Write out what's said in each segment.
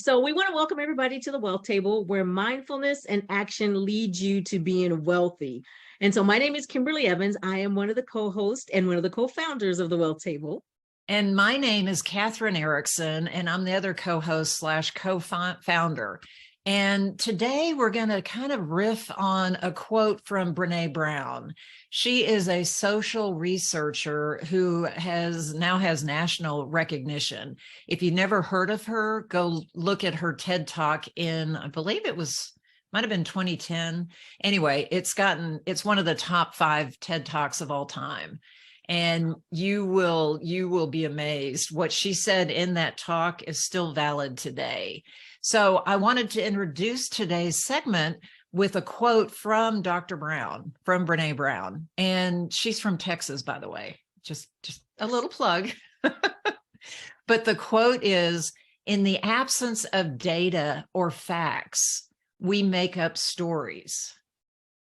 So we want to welcome everybody to the Wealth Table, where mindfulness and action lead you to being wealthy. And so my name is Kimberly Evans. I am one of the co-hosts and one of the co-founders of the Wealth Table. And my name is Kathryn Erickson, and I'm the other co-host / co-founder. And today we're going to kind of riff on a quote from Brene Brown. She is a social researcher who now has national recognition. If you've never heard of her, go look at her TED Talk in, I believe might have been 2010. Anyway, it's one of the top 5 TED Talks of all time. And you will be amazed. What she said in that talk is still valid today. So I wanted to introduce today's segment with a quote from Dr. Brown, from Brene Brown. And she's from Texas, by the way, just a little plug. But the quote is, "In the absence of data or facts, we make up stories."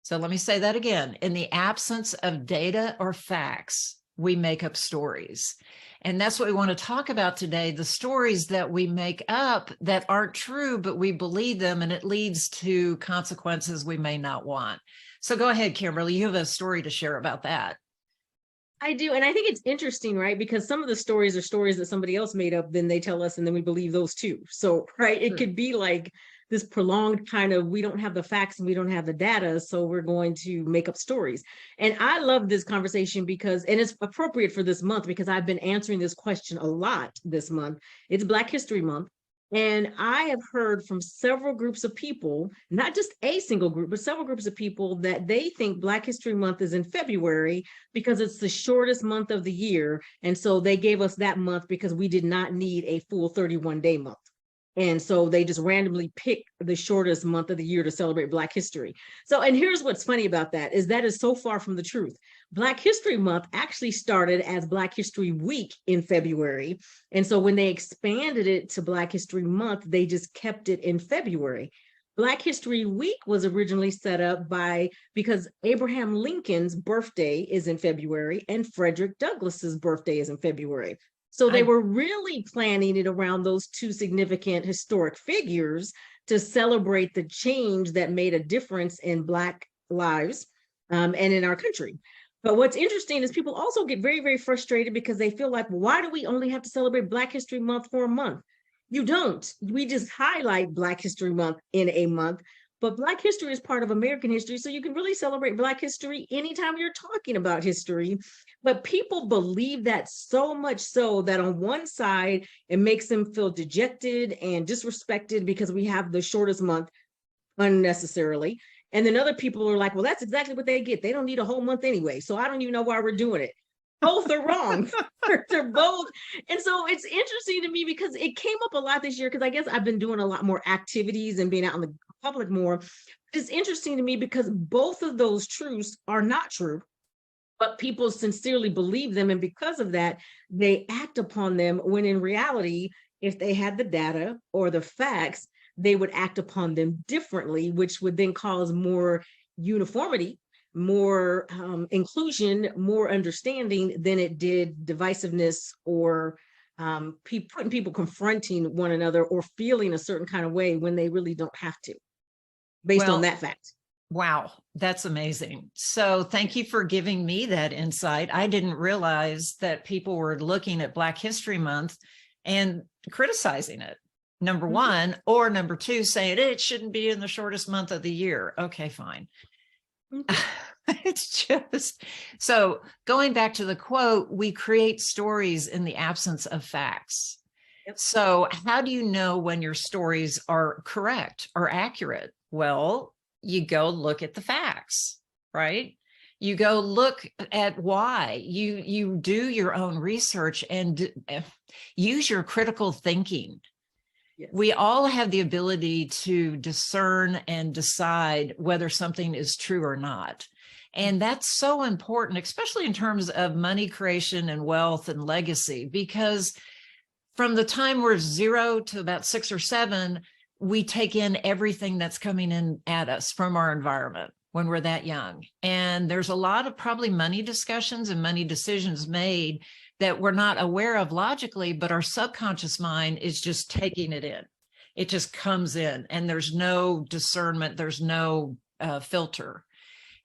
So let me say that again. In the absence of data or facts, we make up stories. And that's what we want to talk about today, the stories that we make up that aren't true, but we believe them, and it leads to consequences we may not want. So go ahead, Kimberly, you have a story to share about that. I do. And I think it's interesting, right? Because some of the stories are stories that somebody else made up, then they tell us, and then we believe those too. So, right, it could be like this prolonged kind of, we don't have the facts and we don't have the data, so we're going to make up stories. And I love this conversation because, and it's appropriate for this month because I've been answering this question a lot this month. It's Black History Month. And I have heard from several groups of people, not just a single group, but several groups of people, that they think Black History Month is in February because it's the shortest month of the year. And so they gave us that month because we did not need a full 31-day month. And so they just randomly pick the shortest month of the year to celebrate Black history. So, and here's what's funny about that is so far from the truth. Black History Month actually started as Black History Week in February. And so when they expanded it to Black History Month, they just kept it in February. Black History Week was originally set up because Abraham Lincoln's birthday is in February and Frederick Douglass's birthday is in February. So they were really planning it around those two significant historic figures to celebrate the change that made a difference in Black lives and in our country. But what's interesting is people also get very, very frustrated because they feel like, well, why do we only have to celebrate Black History Month for a month? You don't. We just highlight Black History Month in a month. But Black history is part of American history, so you can really celebrate Black history anytime you're talking about history. But people believe that so much so that on one side, it makes them feel dejected and disrespected because we have the shortest month unnecessarily. And then other people are like, well, that's exactly what they get. They don't need a whole month anyway, so I don't even know why we're doing it. Both are wrong. They're both. And so it's interesting to me because it came up a lot this year because I guess I've been doing a lot more activities and being out in the public more. It's interesting to me because both of those truths are not true, but people sincerely believe them. And because of that, they act upon them when in reality, if they had the data or the facts, they would act upon them differently, which would then cause more uniformity, more inclusion, more understanding than it did divisiveness or putting people confronting one another or feeling a certain kind of way when they really don't have to, based on that fact. Wow, that's amazing. So thank you for giving me that insight. I didn't realize that people were looking at Black History Month and criticizing it, number one, or number two, saying it shouldn't be in the shortest month of the year. Okay, fine. It's just, so going back to the quote, we create stories in the absence of facts. Yep. So how do you know when your stories are correct or accurate? Well, you go look at the facts, right? You go look at why. You do your own research and use your critical thinking. Yes. We all have the ability to discern and decide whether something is true or not. And that's so important, especially in terms of money creation and wealth and legacy, because from the time we're 0 to about 6 or 7, we take in everything that's coming in at us from our environment when we're that young. And there's a lot of probably money discussions and money decisions made that we're not aware of logically, but our subconscious mind is just taking it in. It just comes in and there's no discernment. There's no filter.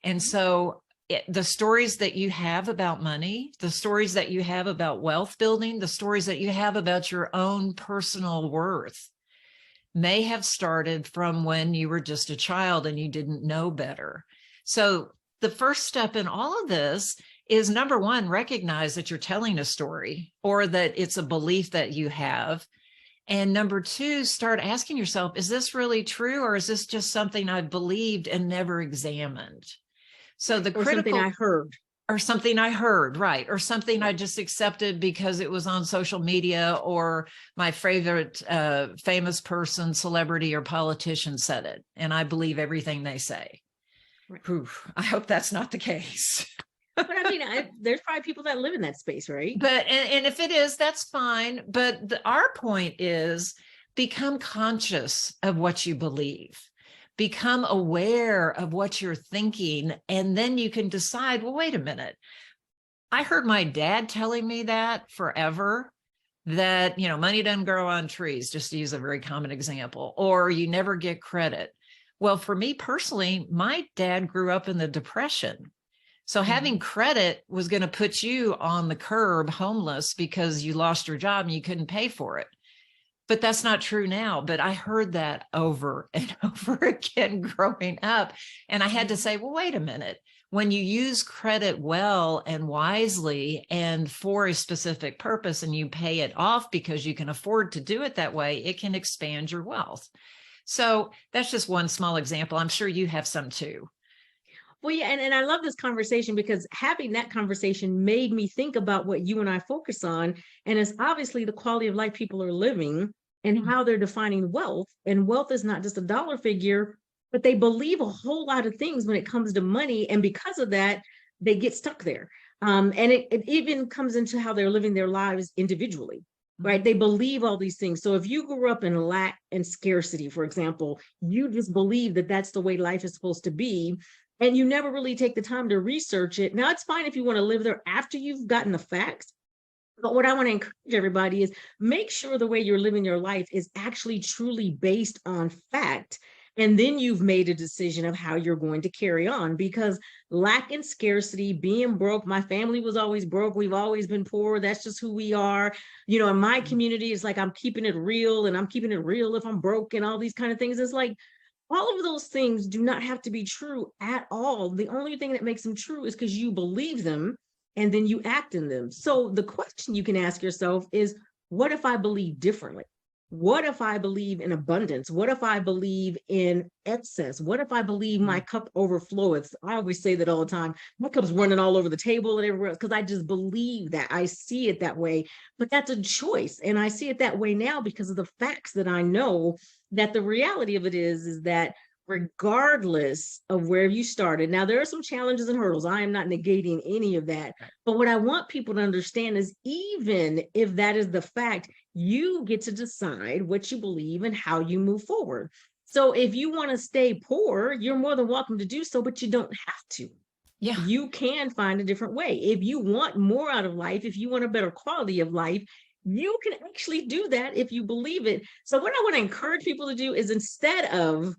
And so the stories that you have about money, the stories that you have about wealth building, the stories that you have about your own personal worth may have started from when you were just a child and you didn't know better. So the first step in all of this is, number one, recognize that you're telling a story or that it's a belief that you have. And number two, start asking yourself, is this really true? Or is this just something I've believed and never examined? So the critical, something I heard, right. Or something I just accepted because it was on social media or my favorite famous person, celebrity, or politician said it. And I believe everything they say. Right. Whew, I hope that's not the case. But I mean, there's probably people that live in that space, right? But, and if it is, that's fine. But our point is become conscious of what you believe. Become aware of what you're thinking, and then you can decide, well, wait a minute. I heard my dad telling me that forever, that, you know, money doesn't grow on trees, just to use a very common example, or you never get credit. Well, for me personally, my dad grew up in the Depression. So having credit was going to put you on the curb homeless because you lost your job and you couldn't pay for it. But that's not true now. But I heard that over and over again growing up. And I had to say, well, wait a minute. When you use credit well and wisely and for a specific purpose, and you pay it off because you can afford to do it that way, it can expand your wealth. So that's just one small example. I'm sure you have some too. Well, yeah, and I love this conversation because having that conversation made me think about what you and I focus on. And it's obviously the quality of life people are living and how they're defining wealth. And wealth is not just a dollar figure, but they believe a whole lot of things when it comes to money. And because of that, they get stuck there. And it even comes into how they're living their lives individually, right? They believe all these things. So if you grew up in lack and scarcity, for example, you just believe that that's the way life is supposed to be. And you never really take the time to research it. Now, it's fine if you want to live there after you've gotten the facts. But what I want to encourage everybody is make sure the way you're living your life is actually truly based on fact. And then you've made a decision of how you're going to carry on, because lack and scarcity, being broke, my family was always broke. We've always been poor. That's just who we are. You know, in my community, it's like I'm keeping it real, and I'm keeping it real if I'm broke and all these kind of things. It's like, all of those things do not have to be true at all. The only thing that makes them true is because you believe them and then you act in them. So the question you can ask yourself is, what if I believe differently? What if I believe in abundance? What if I believe in excess? What if I believe my cup overfloweth? I always say that all the time. My cup's running all over the table and everywhere else because I just believe that. I see it that way. But that's a choice. And I see it that way now because of the facts that I know, that the reality of it is that regardless of where you started, now there are some challenges and hurdles. I am not negating any of that. But what I want people to understand is, even if that is the fact, you get to decide what you believe and how you move forward. So if you want to stay poor, you're more than welcome to do so, but you don't have to. Yeah. You can find a different way. If you want more out of life, if you want a better quality of life, you can actually do that if you believe it. So what I want to encourage people to do is, instead of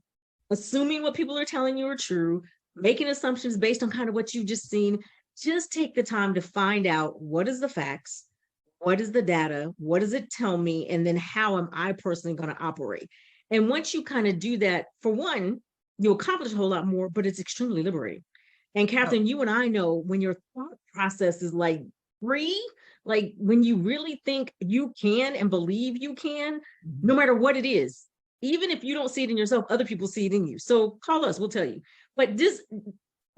assuming what people are telling you are true, making assumptions based on kind of what you've just seen, just take the time to find out, what is the facts, what is the data, what does it tell me, and then how am I personally going to operate? And once you kind of do that, for one, you'll accomplish a whole lot more, but it's extremely liberating. And Kathryn, you and I know when your thought process is like free, like when you really think you can and believe you can, no matter what it is, even if you don't see it in yourself, other people see it in you. So call us, we'll tell you. But this,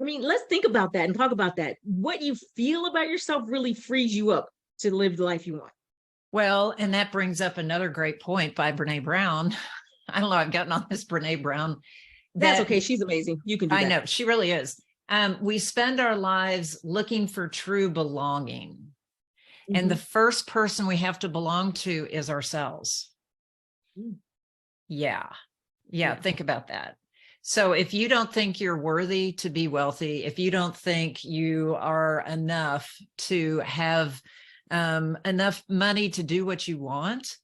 I mean, let's think about that and talk about that. What you feel about yourself really frees you up to live the life you want. Well, and that brings up another great point by Brene Brown. I don't know, I've gotten on this Brene Brown. That's okay. She's amazing. You can do that. I know, she really is. We spend our lives looking for true belonging. And the first person we have to belong to is ourselves. Yeah. Think about that. So if you don't think you're worthy to be wealthy, if you don't think you are enough to have enough money to do what you want,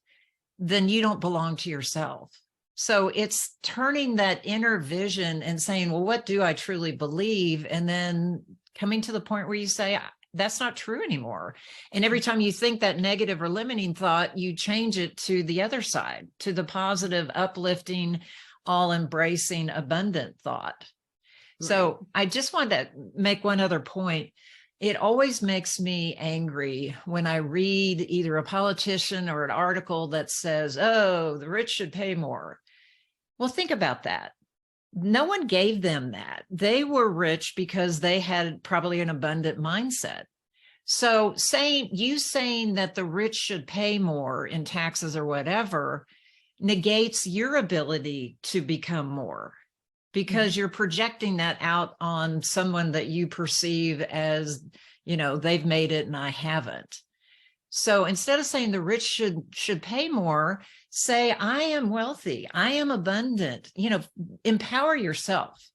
then you don't belong to yourself. So it's turning that inner vision and saying, well, what do I truly believe? And then coming to the point where you say, that's not true anymore. And every time you think that negative or limiting thought, you change it to the other side, to the positive, uplifting, all embracing, abundant thought. Right. So I just wanted to make one other point. It always makes me angry when I read either a politician or an article that says, oh, the rich should pay more. Well, think about that. No one gave them that. They were rich because they had probably an abundant mindset. So saying that the rich should pay more in taxes or whatever negates your ability to become more, because you're projecting that out on someone that you perceive as, they've made it and I haven't. So instead of saying the rich should pay more, say, I am wealthy, I am abundant, empower yourself.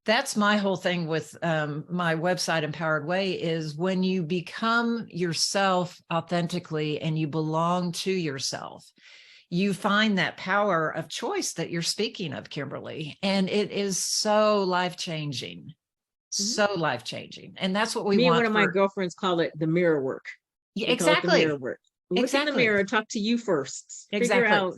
That's my whole thing with my website, Empowered Way, is when you become yourself authentically and you belong to yourself, you find that power of choice that you're speaking of, Kimberly. And it is so life-changing, so life-changing. And that's what we want. Me and one of my girlfriends call it the mirror work. Exactly. Mirror work. Look in the mirror, talk to you first. Figure out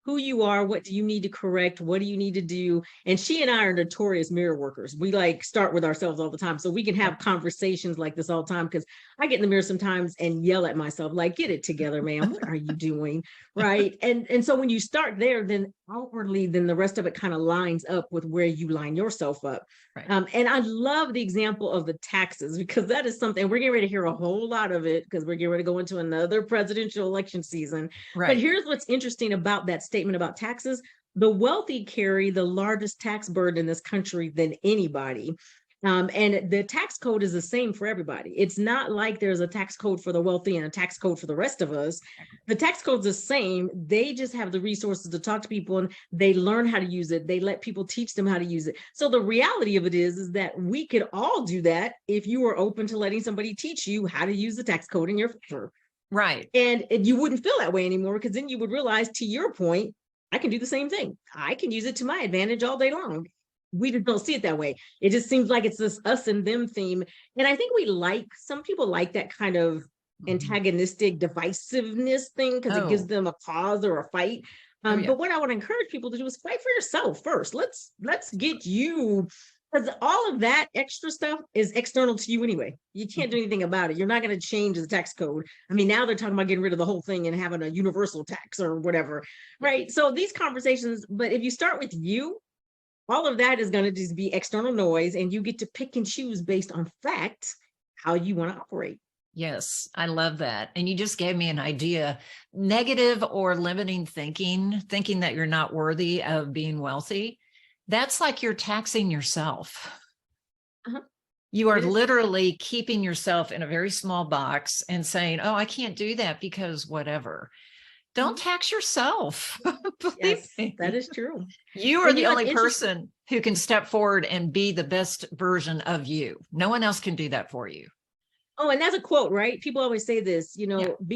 who you are, what do you need to correct, what do you need to do. And she and I are notorious mirror workers. We start with ourselves all the time. So we can have conversations like this all the time, because I get in the mirror sometimes and yell at myself, like, get it together, man. What are you doing? Right. And so when you start there, then outwardly, then the rest of it kind of lines up with where you line yourself up. Right. And I love the example of the taxes, because that is something we're getting ready to hear a whole lot of it, because we're getting ready to go into another presidential election season. Right. But here's what's interesting about that statement about taxes. The wealthy carry the largest tax burden in this country than anybody. And the tax code is the same for everybody. It's not like there's a tax code for the wealthy and a tax code for the rest of us. The tax code's the same. They just have the resources to talk to people, and they learn how to use it. They let people teach them how to use it. So the reality of it is that we could all do that if you were open to letting somebody teach you how to use the tax code in your favor. Right. And you wouldn't feel that way anymore, because then you would realize, to your point, I can do the same thing. I can use it to my advantage all day long. We just don't see it that way. It just seems like it's this us and them theme. And I think some people like that kind of antagonistic divisiveness thing, because it gives them a cause or a fight. But what I want to encourage people to do is fight for yourself first. Let's get you, because all of that extra stuff is external to you anyway. You can't do anything about it. You're not going to change the tax code. I mean, now they're talking about getting rid of the whole thing and having a universal tax or whatever, right? So these conversations, but if you start with you, all of that is going to just be external noise, and you get to pick and choose based on fact how you want to operate. Yes, I love that. And you just gave me an idea. Negative or limiting thinking that you're not worthy of being wealthy, that's like you're taxing yourself. You are literally keeping yourself in a very small box and saying, oh, I can't do that because whatever. Don't tax yourself. Yes, that is true. You are the only person who can step forward and be the best version of you. No one else can do that for you. Oh, and that's a quote, right? People always say this,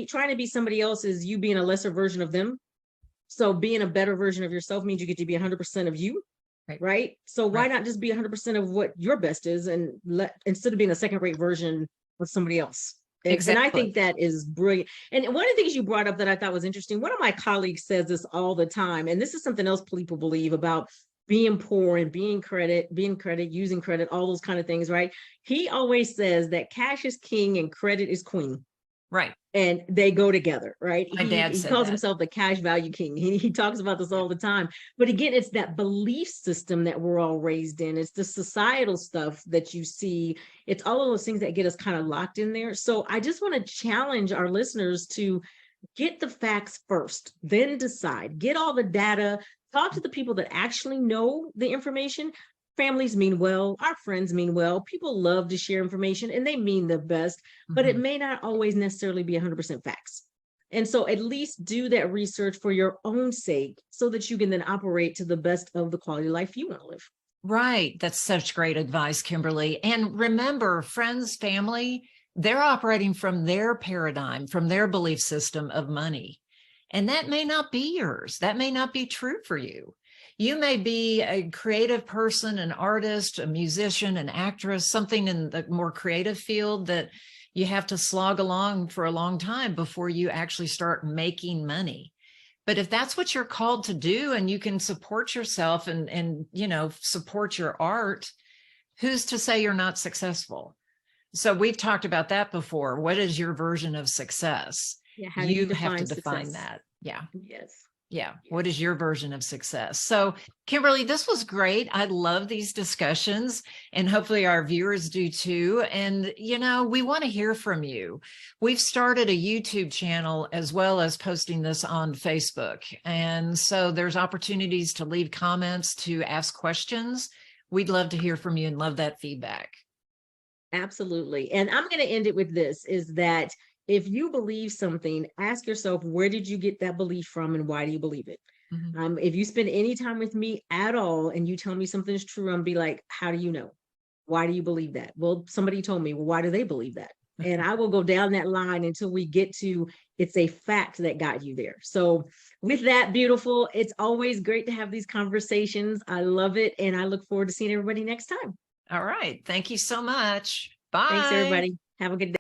trying to be somebody else is you being a lesser version of them. So being a better version of yourself means you get to be 100% of you, right? So why not just be 100% of what your best is, and instead of being a second-rate version of somebody else? Exactly. And I think that is brilliant. And one of the things you brought up that I thought was interesting, one of my colleagues says this all the time, and this is something else people believe about being poor and being credit, using credit, all those kind of things, right? He always says that cash is king and credit is queen. Right. And they go together, right? My dad he calls himself the cash value king. He talks about this all the time. But again, it's that belief system that we're all raised in. It's the societal stuff that you see. It's all of those things that get us kind of locked in there. So I just want to challenge our listeners to get the facts first, then decide, get all the data, talk to the people that actually know the information. Families mean well, our friends mean well, people love to share information and they mean the best, but it may not always necessarily be 100% facts. And so at least do that research for your own sake so that you can then operate to the best of the quality of life you want to live. Right. That's such great advice, Kimberly. And remember, friends, family, they're operating from their paradigm, from their belief system of money. And that may not be yours. That may not be true for you. You may be a creative person, an artist, a musician, an actress, something in the more creative field that you have to slog along for a long time before you actually start making money. But if that's what you're called to do and you can support yourself and support your art, who's to say you're not successful? So we've talked about that before. What is your version of success? Yeah, how do you have to define define success? that. Yeah. Yes. Yeah. Yes. What is your version of success? So, Kimberly, this was great. I love these discussions, and hopefully our viewers do too. And, we want to hear from you. We've started a YouTube channel as well as posting this on Facebook. And so there's opportunities to leave comments, to ask questions. We'd love to hear from you and love that feedback. Absolutely. And I'm going to end it with this, is that if you believe something, ask yourself, where did you get that belief from and why do you believe it? Mm-hmm. If you spend any time with me at all and you tell me something's true, I'm be like, how do you know? Why do you believe that? Well, somebody told me. Well, why do they believe that? And I will go down that line until we get to, it's a fact that got you there. So with that, beautiful, it's always great to have these conversations. I love it. And I look forward to seeing everybody next time. All right. Thank you so much. Bye. Thanks, everybody. Have a good day.